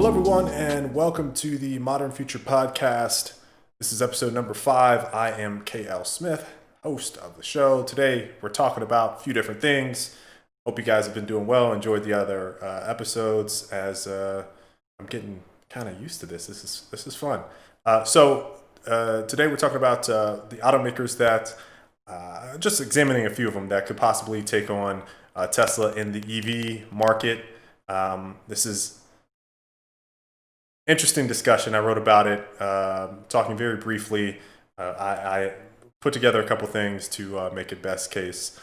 Hello, everyone, and welcome to the MDRN Future Podcast. This is episode number 5. I am KL Smith, host of the show. Today, we're talking about a few different things. Hope you guys have been doing well. Enjoyed the other episodes as I'm getting kind of used to this. This is fun. Today, we're talking about the automakers that just examining a few of them that could possibly take on Tesla in the EV market. This is interesting discussion. I wrote about it, talking very briefly. I put together a couple things to make it best case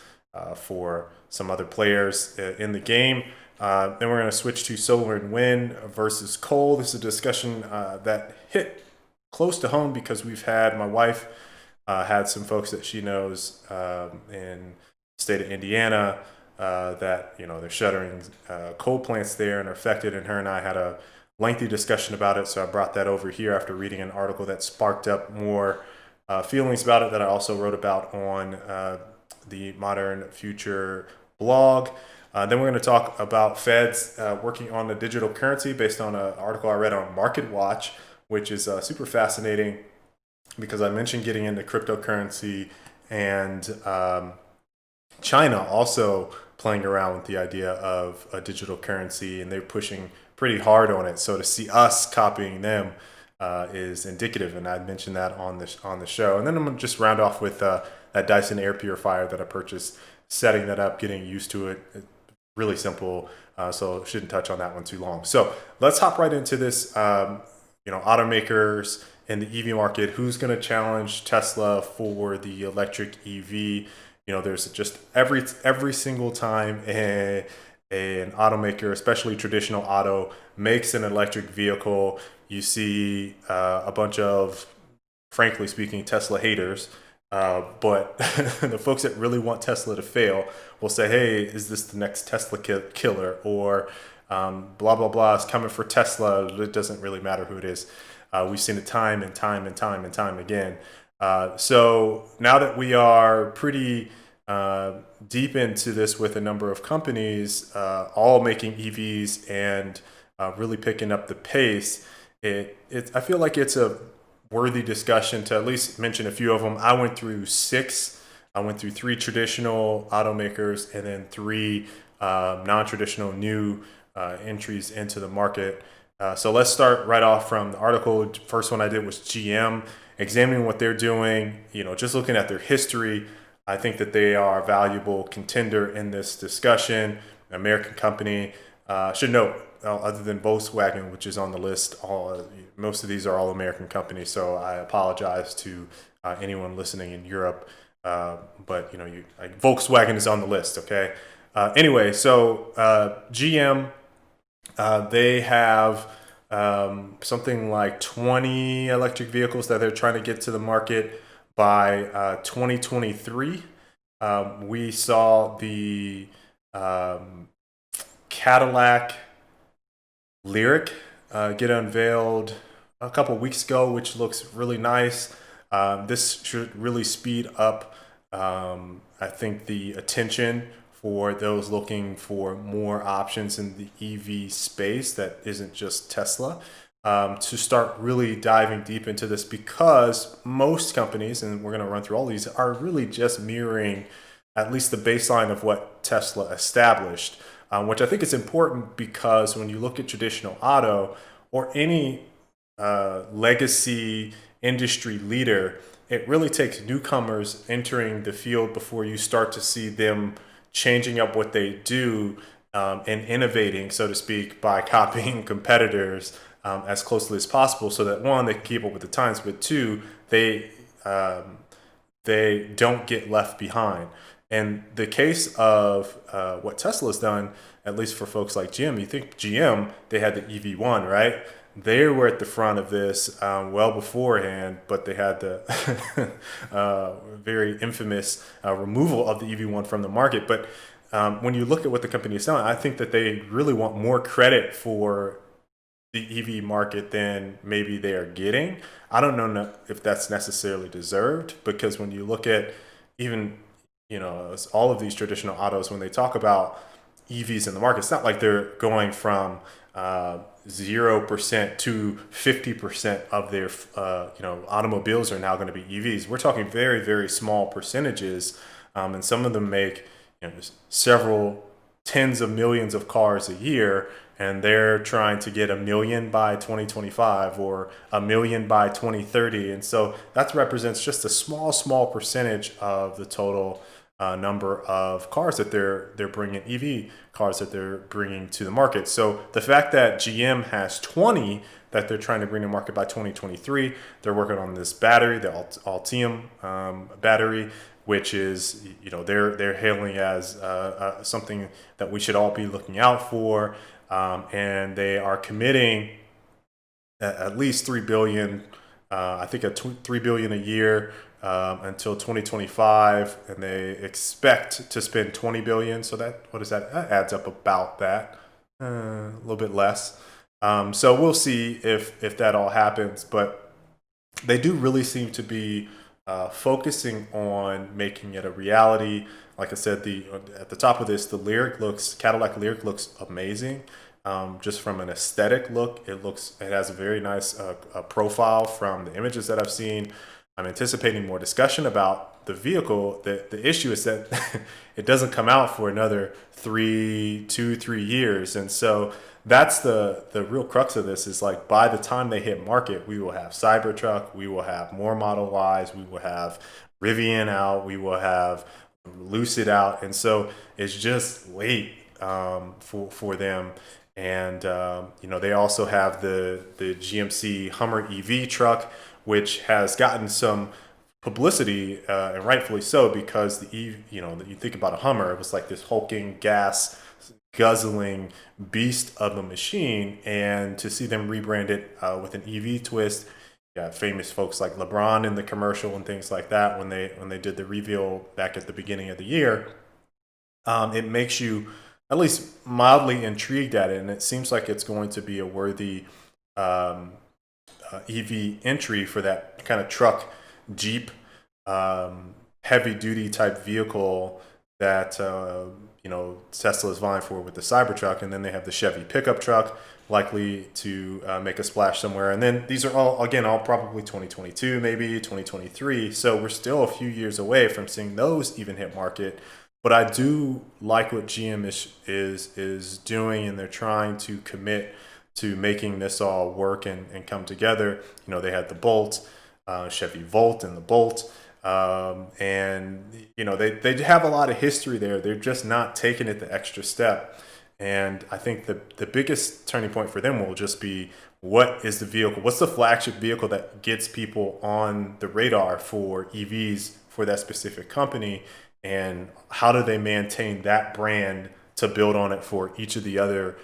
for some other players in the game. Then we're going to switch to solar and wind versus coal. This is a discussion that hit close to home because we've had, my wife had some folks that she knows in the state of Indiana that, they're shuttering coal plants there and are affected. And her and I had a lengthy discussion about it, so I brought that over here after reading an article that sparked up more feelings about it that I also wrote about on the MDRN Future blog. Then we're going to talk about Feds working on the digital currency based on an article I read on Market Watch, which is super fascinating because I mentioned getting into cryptocurrency and China also playing around with the idea of a digital currency, and they're pushing pretty hard on it. So to see us copying them is indicative, and I mentioned that on the show. And then I'm gonna just round off with that Dyson air purifier that I purchased, setting that up, getting used to it. Really simple, so shouldn't touch on that one too long. So let's hop right into this. Automakers in the EV market. Who's going to challenge Tesla for the electric EV? There's just every single time an automaker, especially traditional auto, makes an electric vehicle, you see a bunch of, frankly speaking, Tesla haters. But the folks that really want Tesla to fail will say, hey, is this the next Tesla killer? Or blah, blah, blah is coming for Tesla. It doesn't really matter who it is. We've seen it time and time and time and time again. So now that we are pretty deep into this with a number of companies all making EVs and really picking up the pace, I feel like it's a worthy discussion to at least mention a few of them. I went through 6. I went through 3 traditional automakers and then 3 non-traditional new entries into the market. So let's start right off from the article. First one I did was GM, examining what they're doing, just looking at their history. I think that they are a valuable contender in this discussion. American company. Should note, other than Volkswagen, which is on the list, most of these are all American companies. So I apologize to anyone listening in Europe. But Volkswagen is on the list. Okay. Anyway, so GM, they have something like 20 electric vehicles that they're trying to get to the market by 2023. We saw the Cadillac Lyric get unveiled a couple weeks ago, which looks really nice. This should really speed up, I think, the attention for those looking for more options in the EV space that isn't just Tesla. To start really diving deep into this, because most companies, and we're going to run through all these, are really just mirroring at least the baseline of what Tesla established, which I think is important because when you look at traditional auto or any legacy industry leader, it really takes newcomers entering the field before you start to see them changing up what they do and innovating, so to speak, by copying competitors as closely as possible, so that 1, they can keep up with the times, but 2, they don't get left behind. And the case of what Tesla's done, at least for folks like GM, you think GM, they had the EV1, right? They were at the front of this well beforehand, but they had the very infamous removal of the EV1 from the market. But when you look at what the company is selling, I think that they really want more credit for the EV market than maybe they are getting. I don't know if that's necessarily deserved, because when you look at even, all of these traditional autos, when they talk about EVs in the market, it's not like they're going from 0% to 50% of their automobiles are now going to be EVs. We're talking very, very small percentages, and some of them make several tens of millions of cars a year, and they're trying to get 1 million by 2025 or 1 million by 2030. And so that represents just a small percentage of the total number of cars that they're bringing, EV cars that they're bringing to the market. So the fact that GM has 20 that they're trying to bring to market by 2023, they're working on this battery, the Ultium battery, which is, they're hailing as something that we should all be looking out for. And they are committing at least $3 billion, I think $3 billion a year until 2025, and they expect to spend $20 billion. So what is that? That adds up about that, a little bit less. So we'll see if that all happens, but they do really seem to be focusing on making it a reality. Like I said, at the top of this, Cadillac Lyriq looks amazing. Just from an aesthetic look, it has a very nice profile from the images that I've seen. I'm anticipating more discussion about the vehicle. The issue is that it doesn't come out for another 3 years. And so that's the real crux of this, is like, by the time they hit market, we will have Cybertruck, we will have more Model Ys, we will have Rivian out, we will have Lucid out. And so it's just late for them. And they also have the GMC Hummer EV truck, which has gotten some publicity, and rightfully so, because you think about a Hummer, it was like this hulking, gas guzzling beast of a machine, and to see them rebrand it with an EV twist. Yeah, famous folks like LeBron in the commercial and things like that, when they did the reveal back at the beginning of the year, it makes you at least mildly intrigued at it, and it seems like it's going to be a worthy EV entry for that kind of truck, Jeep, heavy duty type vehicle that Tesla is vying for with the Cybertruck. And then they have the Chevy pickup truck, likely to make a splash somewhere. And then these are all probably 2022, maybe 2023. So we're still a few years away from seeing those even hit market. But I do like what GM is doing, and they're trying to commit to making this all work and come together. They had the Bolt, Chevy Volt, and the Bolt, and they have a lot of history there. They're just not taking it the extra step. And I think the biggest turning point for them will just be, what is the vehicle? What's the flagship vehicle that gets people on the radar for EVs for that specific company? And how do they maintain that brand to build on it for each of the other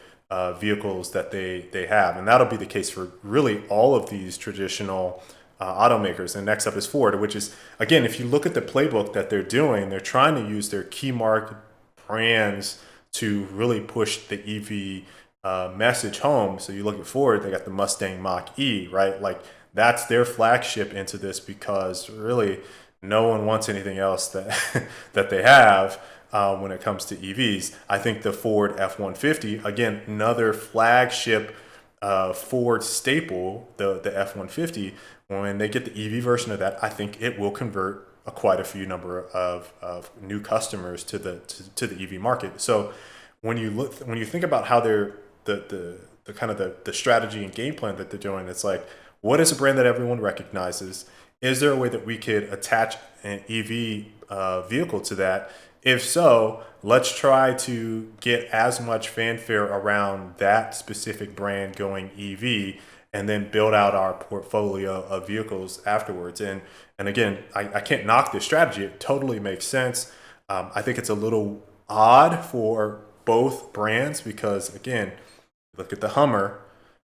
vehicles that they have? And that'll be the case for really all of these traditional automakers. And next up is Ford, which is, again, if you look at the playbook that they're doing, they're trying to use their key mark brands to really push the EV message home. So you look at Ford, they got the Mustang Mach-E, right? Like, that's their flagship into this, because really no one wants anything else that they have when it comes to EVs. I think the Ford F-150, again, another flagship Ford staple, the F-150, when they get the EV version of that, I think it will convert quite a few number of new customers to the EV market. So when you think about how they're the kind of the strategy and game plan that they're doing, it's like, what is a brand that everyone recognizes? Is there a way that we could attach an EV vehicle to that? If so, let's try to get as much fanfare around that specific brand going EV, and then build out our portfolio of vehicles afterwards. And again, I can't knock this strategy. It totally makes sense. I think it's a little odd for both brands, because, again, look at the Hummer,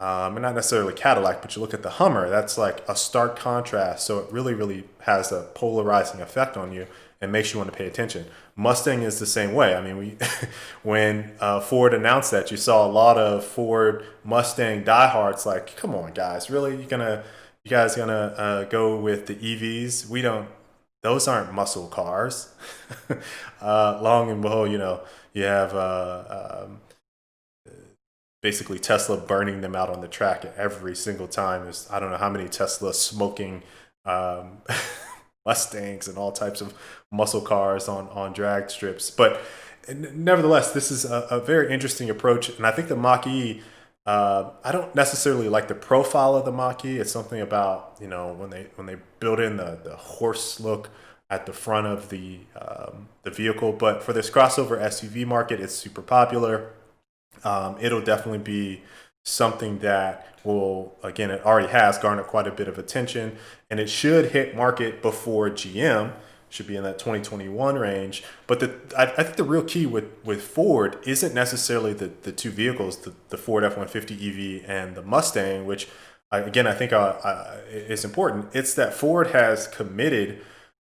and not necessarily Cadillac, but you look at the Hummer, that's like a stark contrast. So it really has a polarizing effect on you and makes you want to pay attention. Mustang is the same way. I mean, when Ford announced that, you saw a lot of Ford Mustang diehards like, come on, guys, really? You guys gonna go with the EVs? Those aren't muscle cars. Long and behold, you have basically Tesla burning them out on the track every single time. Is I don't know how many Tesla smoking um, Mustangs and all types of muscle cars on drag strips. But nevertheless, this is a very interesting approach, and I think the Mach-E. I don't necessarily like the profile of the Mach-E. It's something about when they build in the horse look at the front of the vehicle. But for this crossover SUV market, it's super popular. It'll definitely be something that will, again, it already has garnered quite a bit of attention, and it should hit market before GM. Should be in that 2021 range. But I think the real key with Ford isn't necessarily the two vehicles, the Ford F-150 EV and the Mustang, which again, I think is important. It's that Ford has committed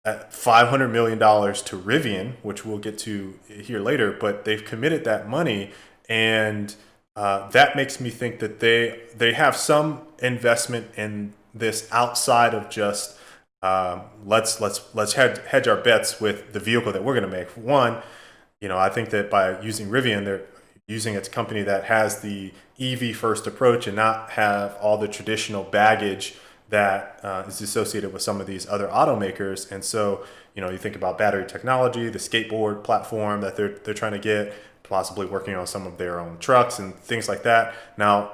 at $500 million to Rivian, which we'll get to here later, but they've committed that money, and that makes me think that they have some investment in this outside of just let's hedge our bets with the vehicle that we're going to make. One, I think that by using Rivian, they're using a company that has the EV first approach and not have all the traditional baggage that is associated with some of these other automakers. And so, you think about battery technology, the skateboard platform that they're trying to get, possibly working on some of their own trucks and things like that. Now,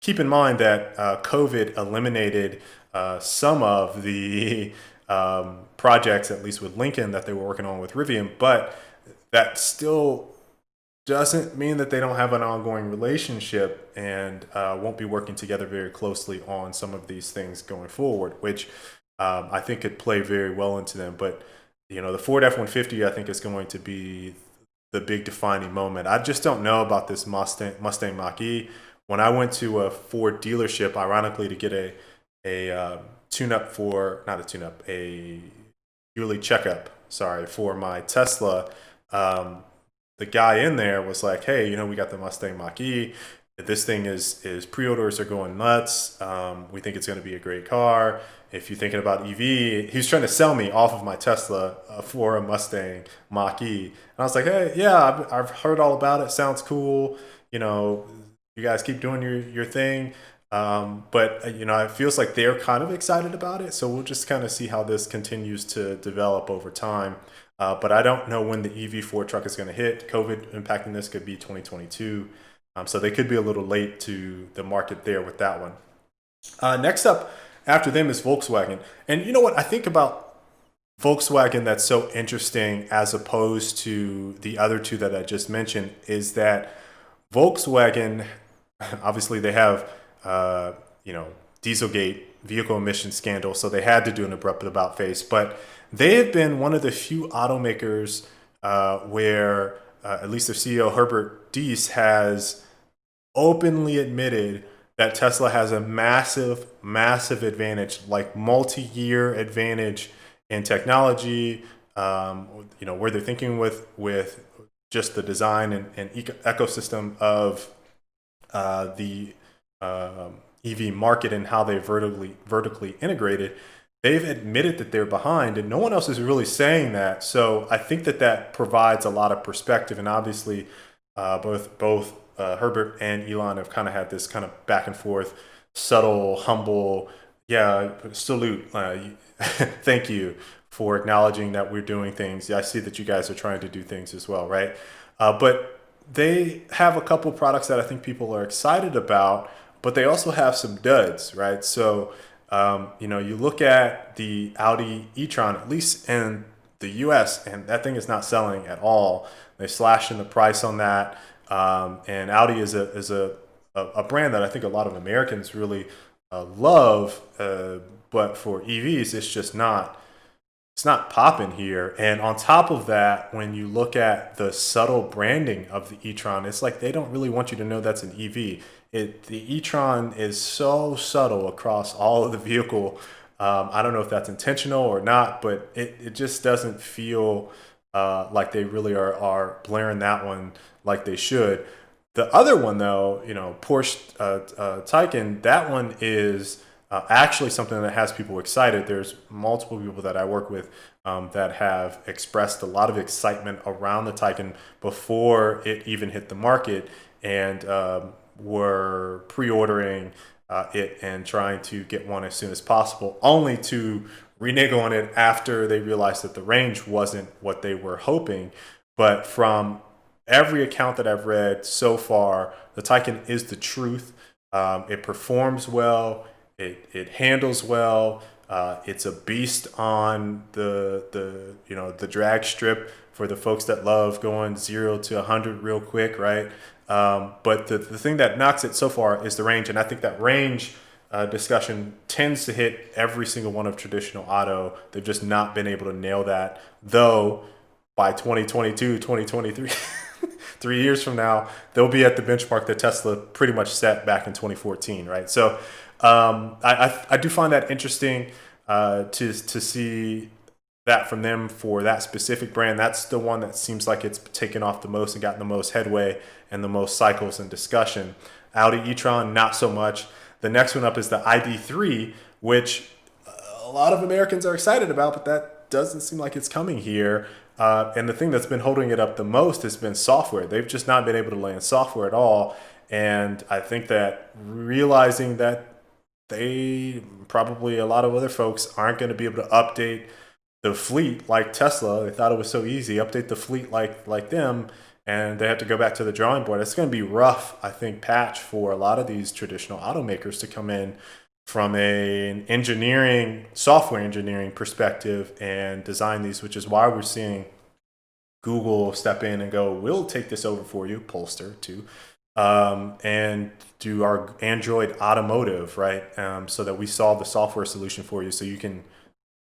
keep in mind that COVID eliminated some of the projects, at least with Lincoln, that they were working on with Rivian, but that still doesn't mean that they don't have an ongoing relationship and won't be working together very closely on some of these things going forward, which I think could play very well into them. But the Ford F-150, I think, is going to be the big defining moment. I just don't know about this Mustang Mach-E. When I went to a Ford dealership, ironically, to get a tune-up a yearly checkup, for my Tesla, the guy in there was like, hey, we got the Mustang Mach-E. This thing is pre-orders are going nuts. We think it's going to be a great car. If you're thinking about EV, he was trying to sell me off of my Tesla for a Mustang Mach-E. And I was like, hey, yeah, I've heard all about it. Sounds cool. You guys keep doing your thing. But it feels like they're kind of excited about it. So we'll just kind of see how this continues to develop over time. But I don't know when the EV Ford truck is going to hit. COVID impacting this could be 2022. So they could be a little late to the market there with that one. Next up after them is Volkswagen. And you know what I think about Volkswagen that's so interesting as opposed to the other two that I just mentioned is that Volkswagen, obviously they have, Dieselgate, vehicle emission scandal, so they had to do an abrupt about face. But they have been one of the few automakers where at least their CEO, Herbert Diess, has openly admitted that Tesla has a massive, massive advantage, like multi-year advantage in technology, where they're thinking with just the design and ecosystem of the EV market and how they vertically integrated. They've admitted that they're behind, and no one else is really saying that. So I think that provides a lot of perspective, and obviously both Herbert and Elon have kind of had this kind of back and forth, subtle, humble, salute. Thank you for acknowledging that we're doing things. I see that you guys are trying to do things as well, right? But they have a couple products that I think people are excited about, but they also have some duds, right? So, you look at the Audi e-tron, at least in the US, and that thing is not selling at all. They slashed in the price on that. And Audi is a brand that I think a lot of Americans really love, but for EVs, it's not popping here. And on top of that, when you look at the subtle branding of the e-tron, it's like they don't really want you to know that's an EV. The e-tron is so subtle across all of the vehicle. I don't know if that's intentional or not, but it just doesn't feel like they really are blaring that one like they should. The other one, though, Porsche Taycan, that one is actually something that has people excited. There's multiple people that I work with that have expressed a lot of excitement around the Taycan before it even hit the market, and were pre-ordering it and trying to get one as soon as possible, only to renege on it after they realized that the range wasn't what they were hoping. But from every account that I've read so far, the Taycan is the truth. It performs well. It handles well. It's a beast on the drag strip for the folks that love going 0 to 100 real quick, right? But the thing that knocks it so far is the range, and I think that range discussion tends to hit every single one of traditional auto. They've just not been able to nail that, though. By 2022, 2023, 3 years from now, they'll be at the benchmark that Tesla pretty much set back in 2014, right? So I do find that interesting to see that from them for that specific brand. That's the one that seems like it's taken off the most and gotten the most headway and the most cycles and discussion. Audi e-tron, not so much. The next one up is the ID3, which a lot of Americans are excited about, but that doesn't seem like it's coming here. And the thing that's been holding it up the most has been software. They've just not been able to land software at all. And I think that realizing that they probably, a lot of other folks, aren't going to be able to update the fleet like Tesla. They thought it was so easy, update the fleet like them, and they have to go back to the drawing board. It's going to be rough, I think, patch for a lot of these traditional automakers to come in from an software engineering perspective and design these, which is why we're seeing Google step in and go, we'll take this over for you, Polestar too, and do our Android automotive, right? So that we solve the software solution for you, so you can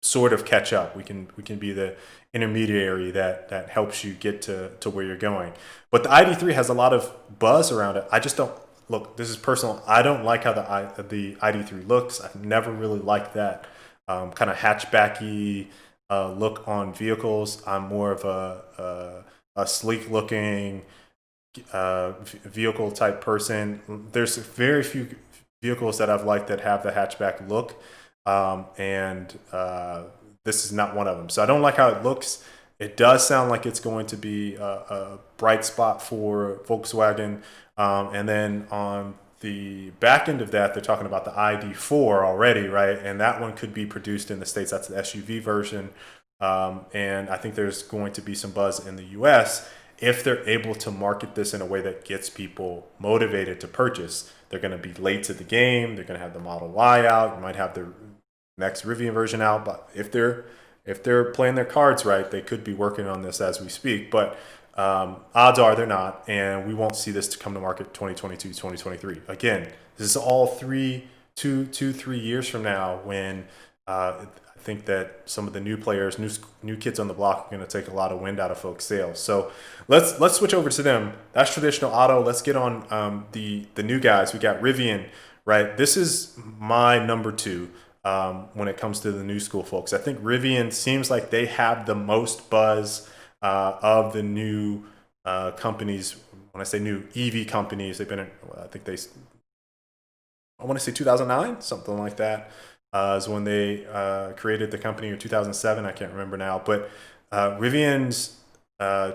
sort of catch up. We can be the intermediary that helps you get to where you're going. But the ID3 has a lot of buzz around it. I just don't. Look, this is personal. I don't like how the ID3 looks. I've never really liked that kind of hatchbacky look on vehicles. I'm more of a sleek looking vehicle type person. There's very few vehicles that I've liked that have the hatchback look, and this is not one of them. So I don't like how it looks. It does sound like it's going to be a bright spot for Volkswagen. And then on the back end of that, they're talking about the ID4 already, right? And that one could be produced in the States. That's the SUV version. And I think there's going to be some buzz in the US if they're able to market this in a way that gets people motivated to purchase. They're going to be late to the game. They're going to have the Model Y out. You might have the next Rivian version out. But if they're playing their cards right, they could be working on this as we speak. But odds are they're not, and we won't see this to come to market 2022, 2023. Again, this is all 3 years from now, when I think that some of the new players, new kids on the block, are going to take a lot of wind out of folks' sails. So let's switch over to them. That's traditional auto. Let's get on the new guys. We got Rivian, right? This is my number 2 when it comes to the new school folks. I think Rivian seems like they have the most buzz of the new companies. When I say new EV companies, they've been in, I want to say 2009, something like that, is when they created the company, or 2007, I can't remember now. But Rivian's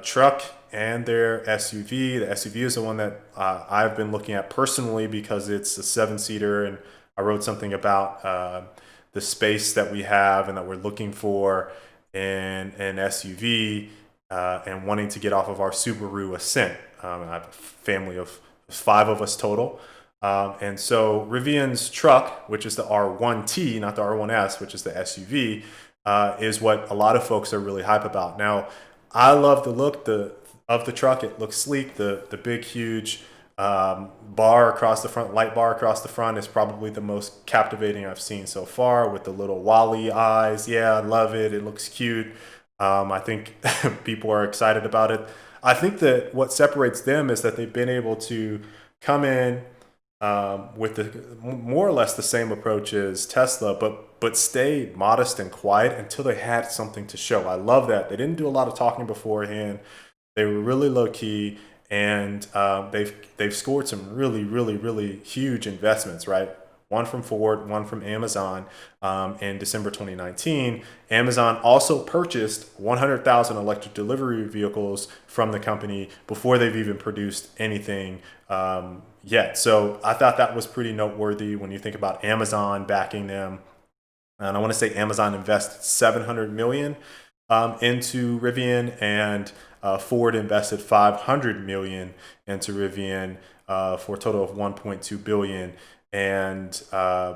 truck and their SUV, the SUV is the one that I've been looking at personally, because it's a 7-seater, and I wrote something about the space that we have and that we're looking for in an SUV. And wanting to get off of our Subaru Ascent. I have a family of 5 of us total. And so Rivian's truck, which is the R1T, not the R1S, which is the SUV, is what a lot of folks are really hype about. Now, I love the look of the truck. It looks sleek. The big, huge bar across the front, light bar across the front, is probably the most captivating I've seen so far, with the little Wally eyes. Yeah, I love it. It looks cute. I think people are excited about it. I think that what separates them is that they've been able to come in with more or less the same approach as Tesla, but stay modest and quiet until they had something to show. I love that. They didn't do a lot of talking beforehand. They were really low key, and they've scored some really, really, really huge investments, right? one from Ford, one from Amazon. In December 2019, Amazon also purchased 100,000 electric delivery vehicles from the company before they've even produced anything yet. So I thought that was pretty noteworthy when you think about Amazon backing them. And I want to say Amazon invested 700 million into Rivian, and Ford invested 500 million into Rivian for a total of 1.2 billion. And I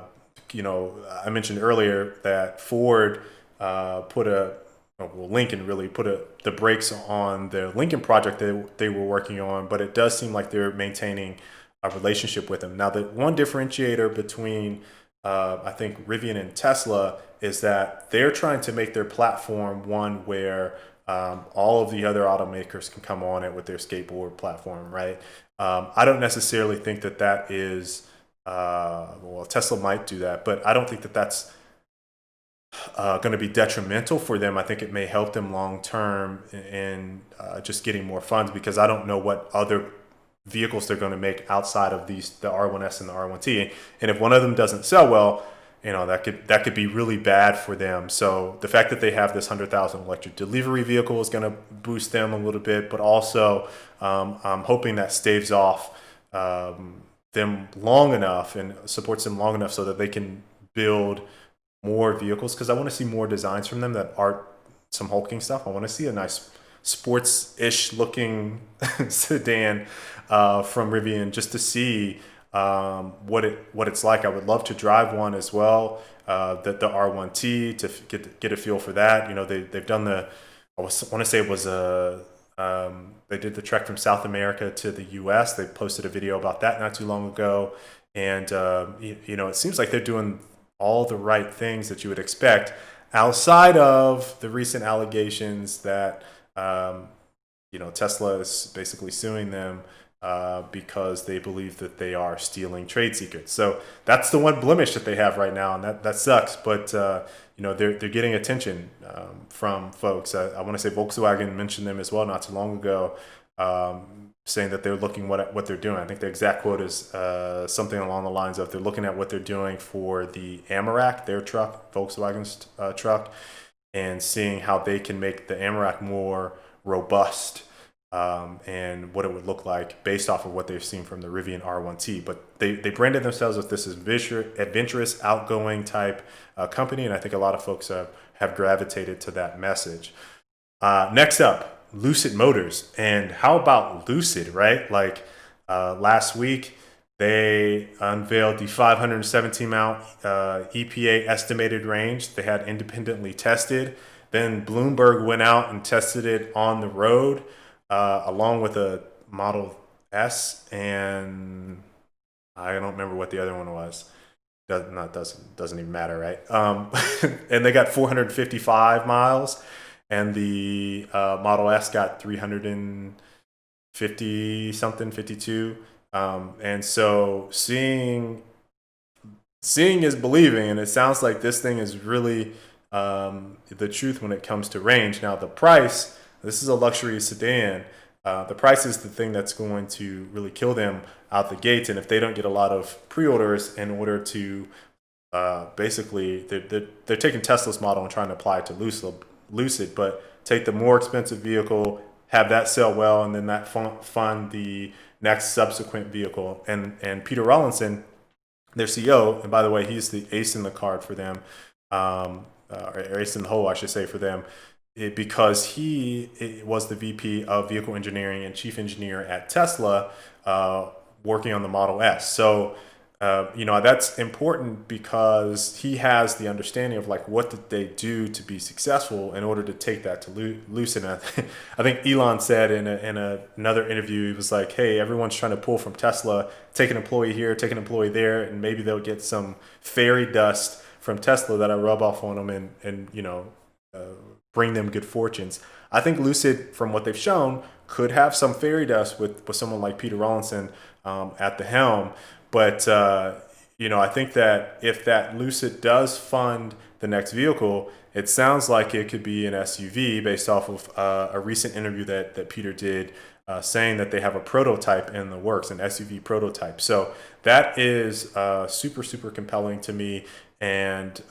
mentioned earlier that Ford Lincoln really put the brakes on the Lincoln project that they were working on, but it does seem like they're maintaining a relationship with them. Now, the one differentiator between I think Rivian and Tesla is that they're trying to make their platform one where all of the other automakers can come on it with their skateboard platform, right? I don't necessarily think that is, Tesla might do that, but I don't think that's going to be detrimental for them. I think it may help them long term in just getting more funds, because I don't know what other vehicles they're going to make outside of the R1S and the R1T. And if one of them doesn't sell well, that could be really bad for them. So the fact that they have this 100,000 electric delivery vehicle is going to boost them a little bit, but also I'm hoping that staves off them long enough and supports them long enough so that they can build more vehicles, because I want to see more designs from them that aren't some hulking stuff. I want to see a nice sports-ish looking sedan from Rivian, just to see what it's like. I would love to drive one as well, the R1T, to get a feel for that. They've done I want to say it was they did the trek from South America to the US. They posted a video about that not too long ago, and it seems like they're doing all the right things that you would expect, outside of the recent allegations that Tesla is basically suing them because they believe that they are stealing trade secrets. So that's the one blemish that they have right now, and that sucks. But they're getting attention from folks. I want to say Volkswagen mentioned them as well not too long ago, saying that they're looking what they're doing. I think the exact quote is something along the lines of, they're looking at what they're doing for the Amarok, their truck, Volkswagen's truck, and seeing how they can make the Amarok more robust, and what it would look like based off of what they've seen from the Rivian R1T. But they branded themselves as this adventurous, outgoing type company, and I think a lot of folks have gravitated to that message. Next up, Lucid Motors. And how about Lucid, right? Like last week, they unveiled the 517 mile EPA estimated range. They had independently tested. Then Bloomberg went out and tested it on the road, along with a Model S, and I don't remember what the other one was. Doesn't even matter, right? And they got 455 miles, and the Model S got 350 something, 52. And so seeing is believing, and it sounds like this thing is really the truth when it comes to range. Now, the price, this is a luxury sedan. The price is the thing that's going to really kill them out the gates. And if they don't get a lot of pre-orders in order to basically, they're taking Tesla's model and trying to apply it to Lucid, but take the more expensive vehicle, have that sell well, and then that fund the next subsequent vehicle. And Peter Rawlinson, their CEO, and by the way, he's the ace in the card for them, or ace in the hole, I should say, for them, because he was the VP of vehicle engineering and chief engineer at Tesla, working on the Model S. So, that's important because he has the understanding of like, what did they do to be successful in order to take that to Lucid. I think Elon said in another interview, he was like, hey, everyone's trying to pull from Tesla, take an employee here, take an employee there, and maybe they'll get some fairy dust from Tesla that'll rub off on them and bring them good fortunes. I think Lucid, from what they've shown, could have some fairy dust with someone like Peter Rawlinson at the helm. But I think that if that Lucid does fund the next vehicle, it sounds like it could be an SUV based off of a recent interview that Peter did, saying that they have a prototype in the works, an SUV prototype. So that is super, super compelling to me. And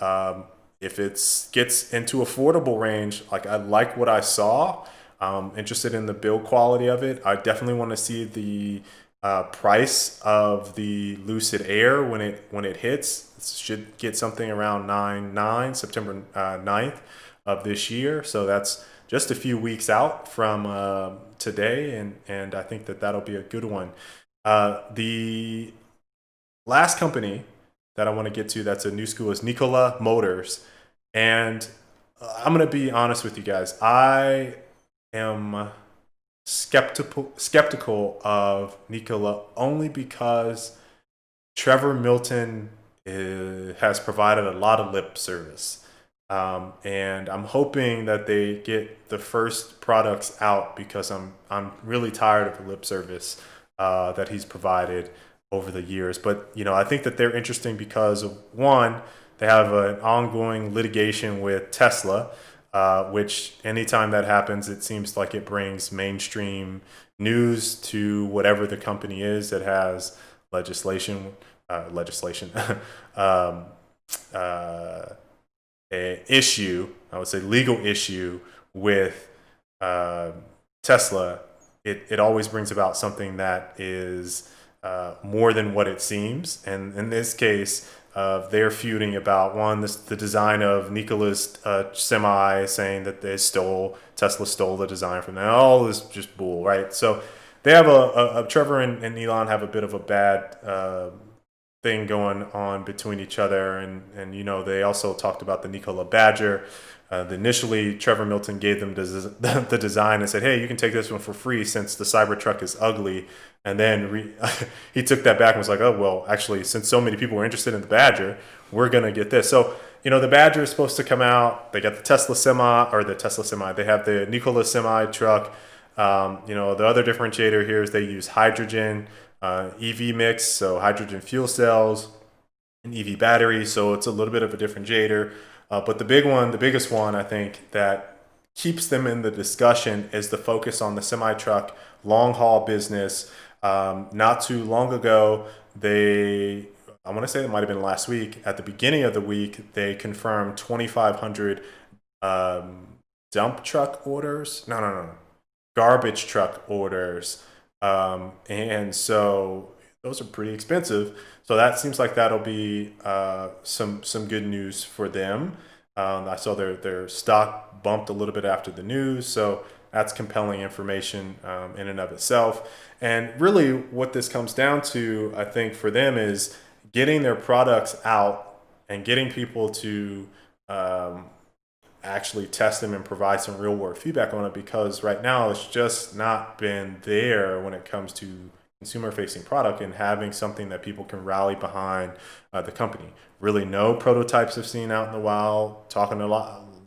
if it gets into affordable range, like I like what I saw, interested in the build quality of it. I definitely want to see the price of the Lucid Air when it hits. It should get something around September 9th of this year. So that's just a few weeks out from today, and I think that that'll be a good one. The last company that I want to get to that's a new school is Nikola Motors, and I'm gonna be honest with you guys. I am skeptical of Nikola only because Trevor Milton has provided a lot of lip service. And I'm hoping that they get the first products out because I'm really tired of the lip service that he's provided over the years. But I think that they're interesting because of one, they have an ongoing litigation with Tesla, which anytime that happens, it seems like it brings mainstream news to whatever the company is that has legislation, um, uh, a issue, I would say legal issue with uh, Tesla. It always brings about something that is more than what it seems. And in this case, they're feuding about the design of Nikola's semi, saying that Tesla stole the design from them. All this just bull, right? So they have Trevor and Elon have a bit of a bad thing going on between each other, and they also talked about the Nikola Badger. Initially, Trevor Milton gave them the design and said, "Hey, you can take this one for free since the Cybertruck is ugly." And then he took that back and was like, "Oh well, actually, since so many people were interested in the Badger, we're gonna get this." So the Badger is supposed to come out. They got the Tesla Semi. They have the Nikola Semi truck. The other differentiator here is they use hydrogen EV mix, so hydrogen fuel cells and EV batteries. So it's a little bit of a differentiator. But the biggest one, I think, that keeps them in the discussion is the focus on the semi truck long haul business. Not too long ago, I want to say it might have been last week, at the beginning of the week, they confirmed 2,500 dump truck orders. No. Garbage truck orders. And so those are pretty expensive. So that seems like that'll be some good news for them. I saw their stock bumped a little bit after the news, so that's compelling information in and of itself. And really, what this comes down to, I think, for them is getting their products out and getting people to actually test them and provide some real world feedback on it, because right now it's just not been there when it comes to consumer facing product and having something that people can rally behind the company. Really no prototypes have seen out in the wild, talking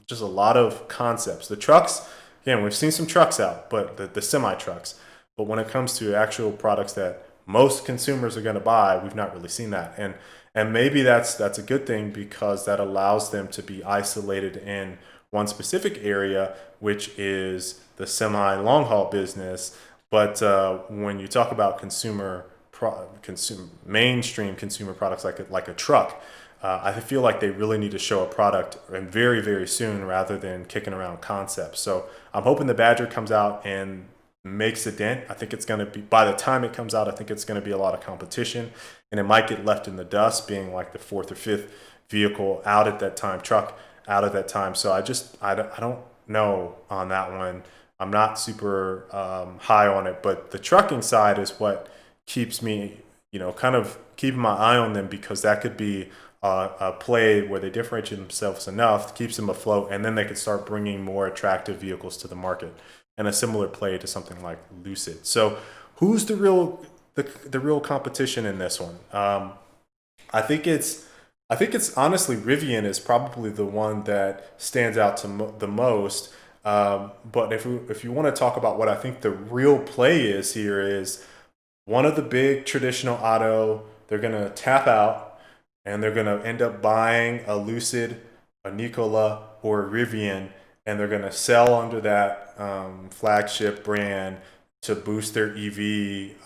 just a lot of concepts. The trucks, again, we've seen some trucks out, but the semi trucks. But when it comes to actual products that most consumers are going to buy, we've not really seen that. And maybe that's a good thing, because that allows them to be isolated in one specific area, which is the semi long haul business. But when you talk about mainstream consumer products like a truck, I feel like they really need to show a product, and very, very soon, rather than kicking around concepts. So I'm hoping the Badger comes out and makes a dent. I think it's going to be, by the time it comes out, I think it's going to be a lot of competition, and it might get left in the dust, being like the fourth or fifth vehicle out at that time, truck out at that time. So I don't know on that one. I'm not super high on it, but the trucking side is what keeps me, kind of keeping my eye on them, because that could be a play where they differentiate themselves enough, keeps them afloat, and then they could start bringing more attractive vehicles to the market. And a similar play to something like Lucid. So who's the real competition in this one? I think it's honestly Rivian is probably the one that stands out to the most. But if you want to talk about what I think the real play is here, is one of the big traditional auto, they're going to tap out. and they're going to end up buying a Lucid, a Nikola, or a Rivian, and they're going to sell under that flagship brand to boost their EV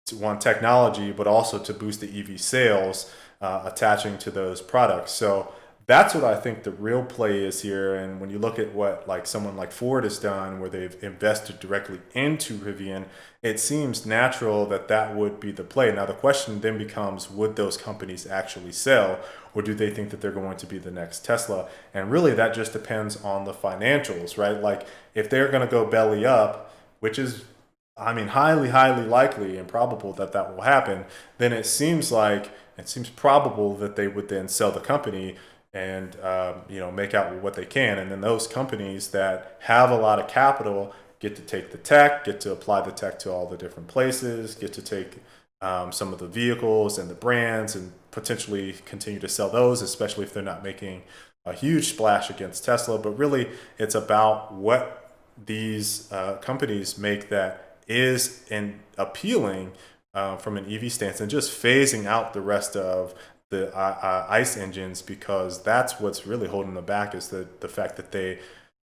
to one technology, but also to boost the EV sales attaching to those products. So that's what I think the real play is here. And when you look at what like someone like Ford has done, where they've invested directly into Rivian, it seems natural that that would be the play. Now the question then becomes, would those companies actually sell, or do they think that they're going to be the next Tesla? And really that just depends on the financials, right? Like if they're going to go belly up, which is, I mean, highly, highly likely and probable that that will happen, then it seems probable that they would then sell the company and make out what they can, and then those companies that have a lot of capital get to take the tech, get to apply the tech to all the different places, get to take some of the vehicles and the brands and potentially continue to sell those, especially if they're not making a huge splash against Tesla. But really, it's about what these companies make that is appealing from an EV stance, and just phasing out the rest of the ICE engines, because that's what's really holding them back, is the fact that they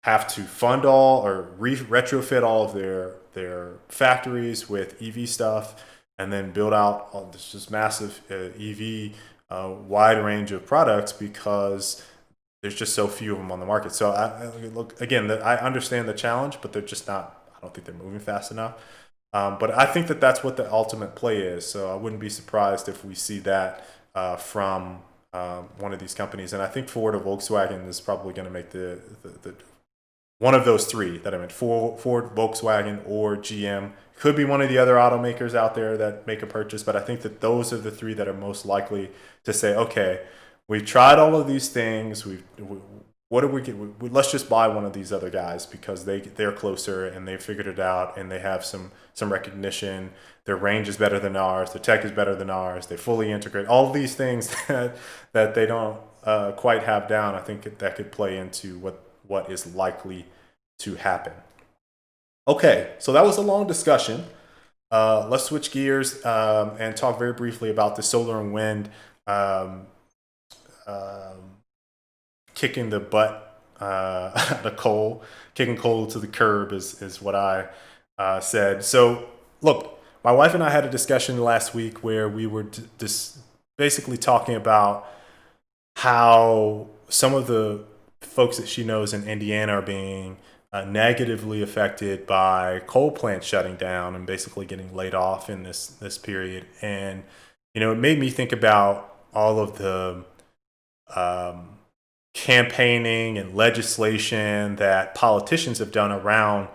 have to fund all or retrofit all of their factories with EV stuff, and then build out all this just massive EV wide range of products, because there's just so few of them on the market. So look again, I understand the challenge, but they're just not. I don't think they're moving fast enough. But I think that that's what the ultimate play is. So I wouldn't be surprised if we see that from one of these companies. And I think Ford or Volkswagen is probably going to make the one of those three that I meant: Ford, Volkswagen, or GM. Could be one of the other automakers out there that make a purchase, but I think that those are the three that are most likely to say, okay, we've tried all of these things. What do we get? Let's just buy one of these other guys, because they're closer and they figured it out, and they have some recognition. Their range is better than ours. Their tech is better than ours. They fully integrate all of these things that they don't quite have down. I think that could play into what is likely to happen. Okay, so that was a long discussion. Let's switch gears and talk very briefly about the solar and wind kicking the butt out of coal, kicking coal to the curb is what I said. So look, my wife and I had a discussion last week where we were just basically talking about how some of the folks that she knows in Indiana are being negatively affected by coal plants shutting down and basically getting laid off in this period. And it made me think about all of the campaigning and legislation that politicians have done around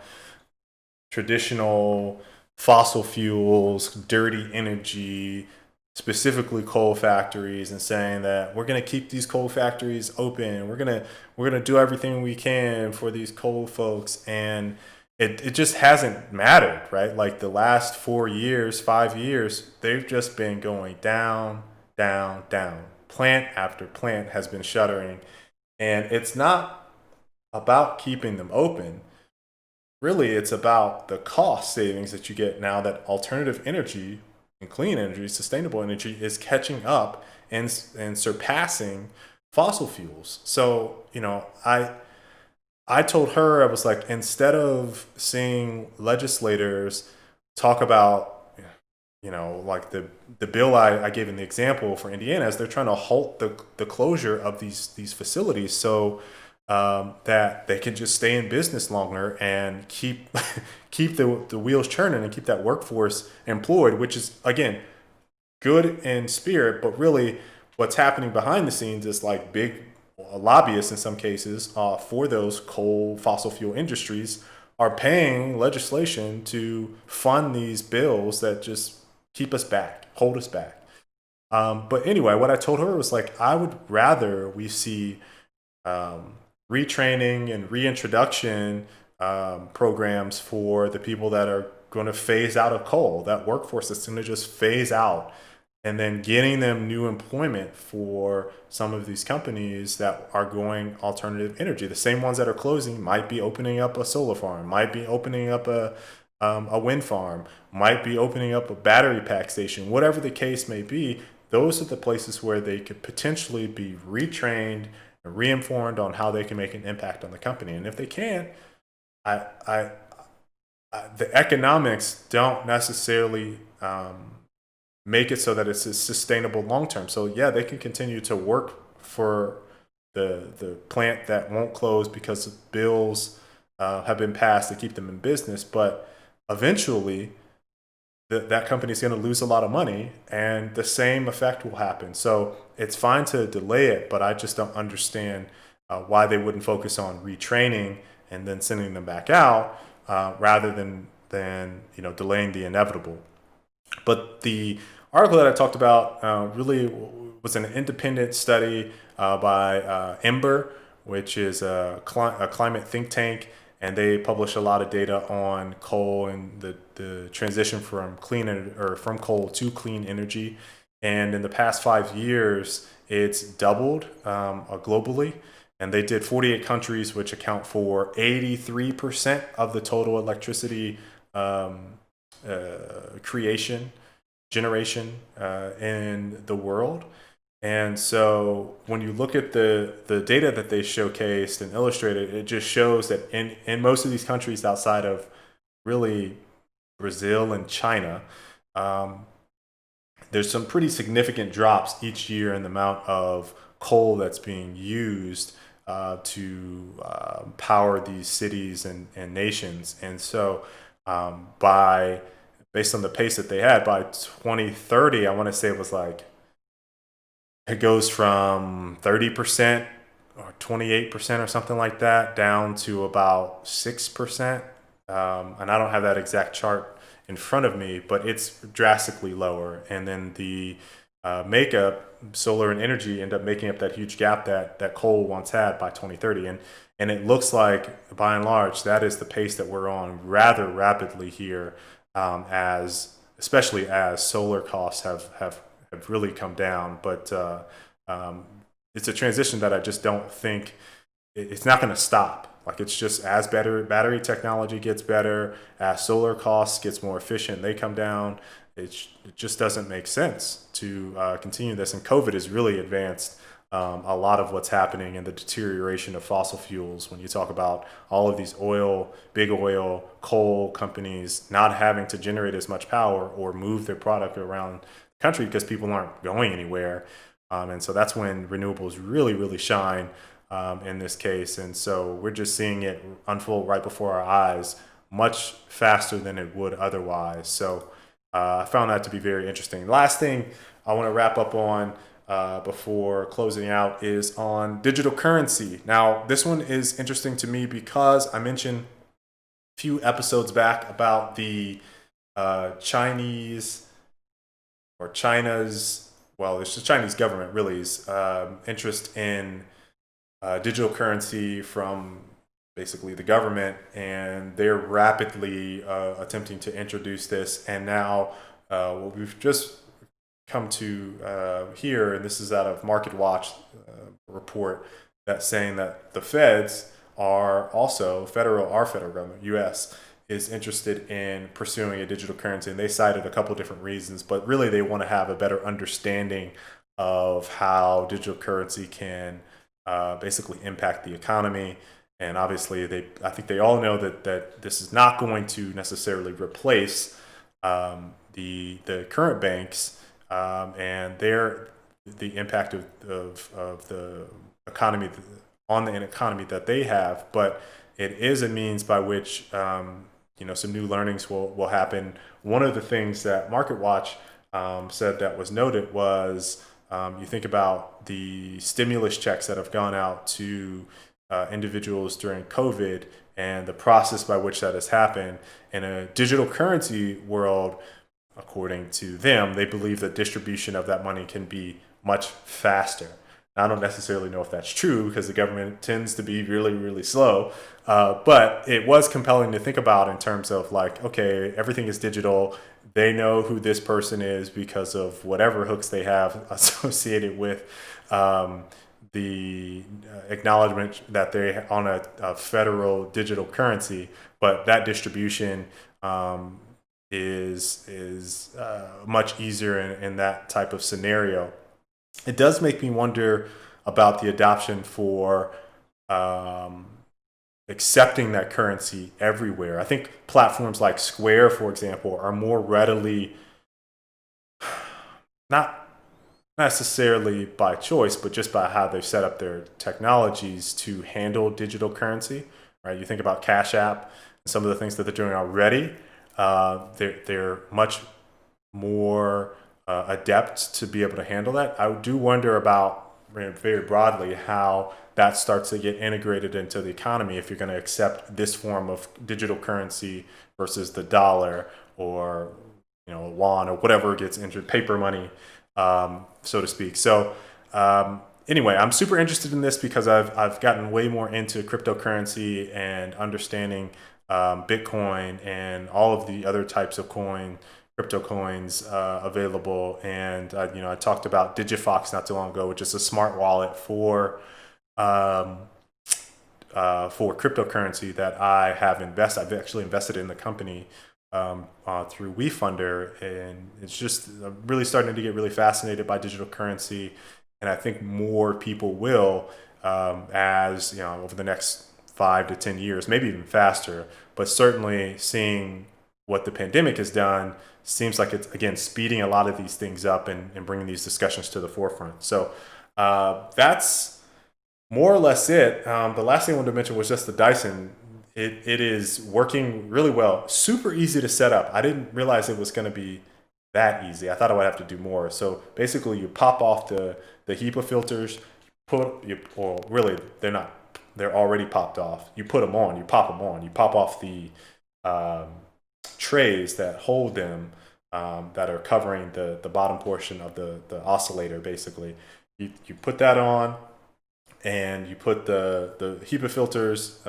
traditional fossil fuels, dirty energy, specifically coal factories, and saying that we're going to keep these coal factories open. We're going to do everything we can for these coal folks. And it just hasn't mattered, right? Like the last 4 years, 5 years, they've just been going down, down, down. Plant after plant has been shuttering. And it's not about keeping them open. Really, it's about the cost savings that you get now that alternative energy and clean energy, sustainable energy, is catching up and surpassing fossil fuels. So, I told her, I was like, instead of seeing legislators talk about, like the bill I gave in the example for Indiana, is they're trying to halt the closure of these facilities so that they can just stay in business longer and keep the wheels churning and keep that workforce employed, which is, again, good in spirit, but really what's happening behind the scenes is like big lobbyists in some cases for those coal fossil fuel industries are paying legislation to fund these bills that just keep us back, hold us back. But anyway, what I told her was like, I would rather we see retraining and reintroduction programs for the people that are going to phase out of coal, that workforce that's going to just phase out, and then getting them new employment for some of these companies that are going alternative energy. The same ones that are closing might be opening up a solar farm, might be opening up a wind farm, might be opening up a battery pack station, whatever the case may be. those are the places where they could potentially be retrained and reinformed on how they can make an impact on the company. And if they can't, I, I, the economics don't necessarily make it so that it's sustainable long term. So yeah, they can continue to work for the plant that won't close because bills have been passed to keep them in business, but eventually that company is going to lose a lot of money, and the same effect will happen. So it's fine to delay it, but I just don't understand why they wouldn't focus on retraining and then sending them back out rather than delaying the inevitable. But the article that I talked about really was an independent study by Ember, which is a climate think tank, and they publish a lot of data on coal and the transition from from coal to clean energy. And in the past 5 years, it's doubled globally. And they did 48 countries, which account for 83% of the total electricity generation in the world. And so when you look at the data that they showcased and illustrated, it just shows that in most of these countries outside of really Brazil and China, there's some pretty significant drops each year in the amount of coal that's being used to power these cities and nations. And so based on the pace that they had, by 2030, I want to say it was like, it goes from 30% or 28% or something like that down to about 6%. And I don't have that exact chart in front of me, but it's drastically lower. And then the solar and energy end up making up that huge gap that coal once had by 2030. And it looks like, by and large, that is the pace that we're on rather rapidly here, especially as solar costs have really come down. But it's a transition that I just don't think it's not going to stop. Like, it's just as battery technology gets better, as solar costs gets more efficient, they come down. It just doesn't make sense to continue this. And COVID has really advanced a lot of what's happening in the deterioration of fossil fuels. When you talk about all of these big oil, coal companies not having to generate as much power or move their product around the country because people aren't going anywhere. And so that's when renewables really, really shine in this case. And so we're just seeing it unfold right before our eyes much faster than it would otherwise. So I found that to be very interesting. Last thing I want to wrap up on before closing out is on digital currency. Now, this one is interesting to me because I mentioned a few episodes back about the Chinese it's the Chinese government really's interest in digital currency from basically the government, and they're rapidly attempting to introduce this. And now what we've just come to here, and this is out of Market Watch report, that's saying that the feds are also our federal government, U.S., is interested in pursuing a digital currency. And they cited a couple different reasons, but really they want to have a better understanding of how digital currency can basically impact the economy. And obviously I think they all know that this is not going to necessarily replace the current banks and the impact of the economy on the economy that they have, but it is a means by which some new learnings will happen. One of the things that Market Watch said that was noted was you think about the stimulus checks that have gone out to individuals during COVID and the process by which that has happened. In a digital currency world, according to them, they believe that distribution of that money can be much faster. Now, I don't necessarily know if that's true because the government tends to be really, really slow. But it was compelling to think about in terms of like, okay, everything is digital. They know who this person is because of whatever hooks they have associated with the acknowledgement that they're on a federal digital currency. But that distribution is much easier in that type of scenario. It does make me wonder about the adoption for um, accepting that currency everywhere. I think platforms like Square, for example, are more readily, not necessarily by choice, but just by how they've set up their technologies to handle digital currency. Right? You think about Cash App and some of the things that they're doing already. They're much more adept to be able to handle that. I do wonder about, very broadly, how that starts to get integrated into the economy if you're going to accept this form of digital currency versus the dollar, or a yuan, or whatever gets entered, paper money, so to speak. So anyway, I'm super interested in this because I've gotten way more into cryptocurrency and understanding Bitcoin and all of the other types of crypto coins available. And I talked about Digifox not too long ago, which is a smart wallet for cryptocurrency that I have invested. I've actually invested in the company through WeFunder, and it's just really starting to get really fascinated by digital currency. And I think more people will, as over the next 5 to 10 years, maybe even faster. But certainly, seeing what the pandemic has done, seems like it's, again, speeding a lot of these things up and bringing these discussions to the forefront. So that's more or less it. The last thing I wanted to mention was just the Dyson. It is working really well. Super easy to set up. I didn't realize it was going to be that easy. I thought I would have to do more. So basically, you pop off the HEPA filters, or really, they're not. They're already popped off. You put them on. You pop them on. You pop off the trays that hold them, that are covering the bottom portion of the oscillator. Basically, you put that on, and you put the HEPA filters.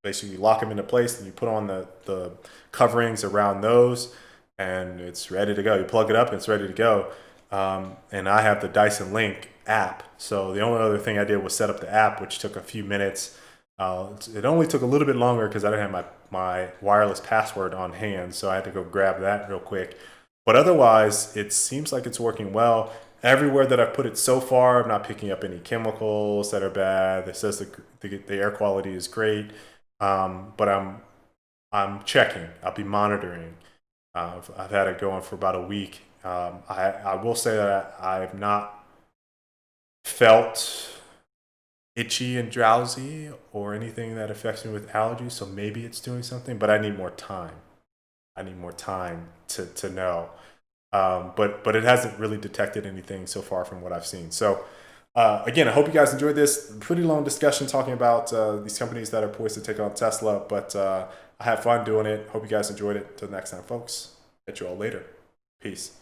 Basically, you lock them into place, and you put on the coverings around those, and it's ready to go. You plug it up, and it's ready to go. And I have the Dyson Link app. So the only other thing I did was set up the app, which took a few minutes. It only took a little bit longer because I didn't have my wireless password on hand, so I had to go grab that real quick. But otherwise, it seems like it's working well. Everywhere that I've put it so far, I'm not picking up any chemicals that are bad. It says the air quality is great, but I'm checking. I'll be monitoring. I've had it going for about a week. I will say that I have not felt itchy and drowsy or anything that affects me with allergies, so maybe it's doing something, but I need more time. I need more time to know. But it hasn't really detected anything so far from what I've seen. So again, I hope you guys enjoyed this pretty long discussion talking about these companies that are poised to take on Tesla, but I had fun doing it. Hope you guys enjoyed it. Till next time, folks. Catch you all later. Peace.